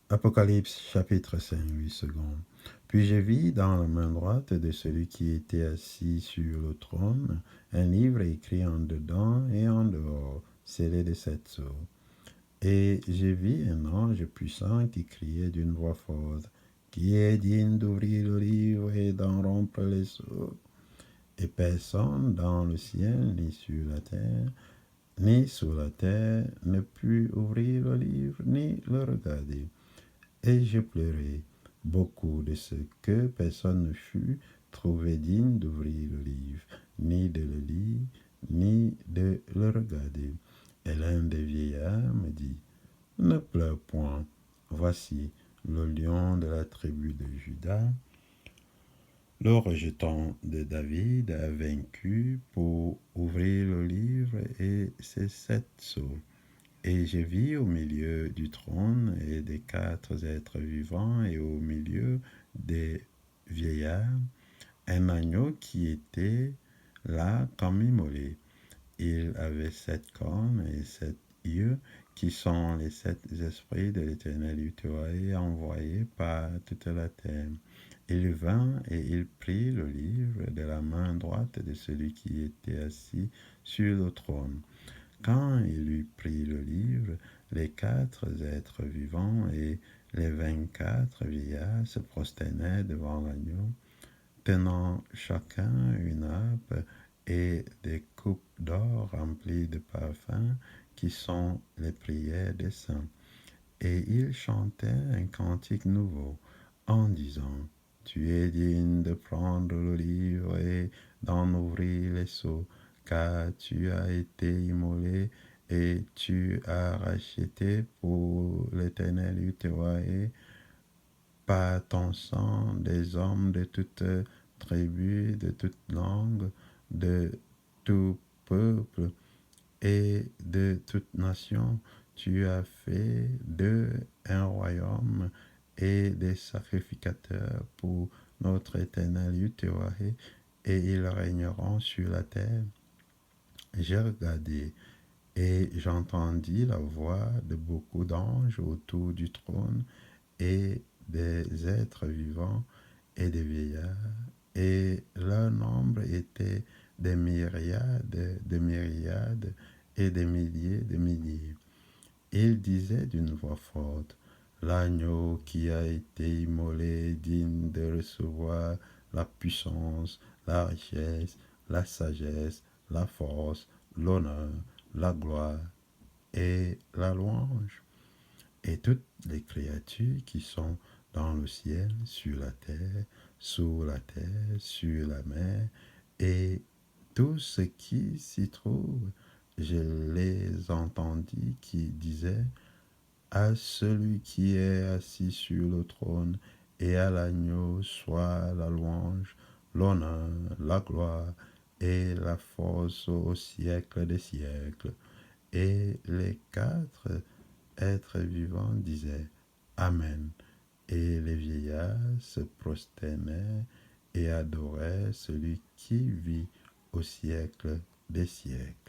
Apocalypse chapitre 5, 8 secondes. Puis je vis dans la main droite de celui qui était assis sur le trône un livre écrit en dedans et en dehors, scellé de 7 sceaux. Et je vis un ange puissant qui criait d'une voix forte, qui est digne d'ouvrir le livre et d'en rompre les sceaux. Et personne dans le ciel, ni sur la terre, ni sous la terre, ne put ouvrir le livre, ni le regarder. Et je pleurai beaucoup de ce que personne ne fut trouvé digne d'ouvrir le livre, ni de le lire, ni de le regarder. Et l'un des vieillards me dit, ne pleure point, voici le lion de la tribu de Juda, le rejeton de David a vaincu pour ouvrir le livre et ses 7 sceaux. Et je vis au milieu du trône et des 4 êtres vivants et au milieu des vieillards un agneau qui était là comme immolé. Il avait 7 cornes et 7 yeux qui sont les 7 esprits de l'Éternel Yahweh envoyés par toute la terre. Il vint et il prit le livre de la main droite de celui qui était assis sur le trône. Quand il eut pris le livre, les 4 êtres vivants et les 24 vieillards se prosternèrent devant l'agneau, tenant chacun une harpe et des coupes d'or remplies de parfums qui sont les prières des saints. Et ils chantèrent un cantique nouveau en disant, tu es digne de prendre le livre et d'en ouvrir les sceaux, car tu as été immolé et tu as racheté pour l'Éternel Yahweh par ton sang des hommes de toute tribu, de toute langue, de tout peuple et de toute nation. Tu as fait d'eux un royaume et des sacrificateurs pour notre éternel Yahweh, et ils régneront sur la terre. J'ai regardé et j'entendis la voix de beaucoup d'anges autour du trône et des êtres vivants et des vieillards, et leur nombre était des myriades, des myriades et des milliers de milliers. Ils disaient d'une voix forte, l'agneau qui a été immolé est digne de recevoir la puissance, la richesse, la sagesse, la force, l'honneur, la gloire et la louange. Et toutes les créatures qui sont dans le ciel, sur la terre, sous la terre, sur la mer, et tout ce qui s'y trouve, je les entendis qui disaient, à celui qui est assis sur le trône et à l'agneau soit la louange, l'honneur, la gloire et la force au siècle des siècles. Et les 4 êtres vivants disaient Amen. Et les vieillards se prosternèrent et adorèrent celui qui vit au siècle des siècles.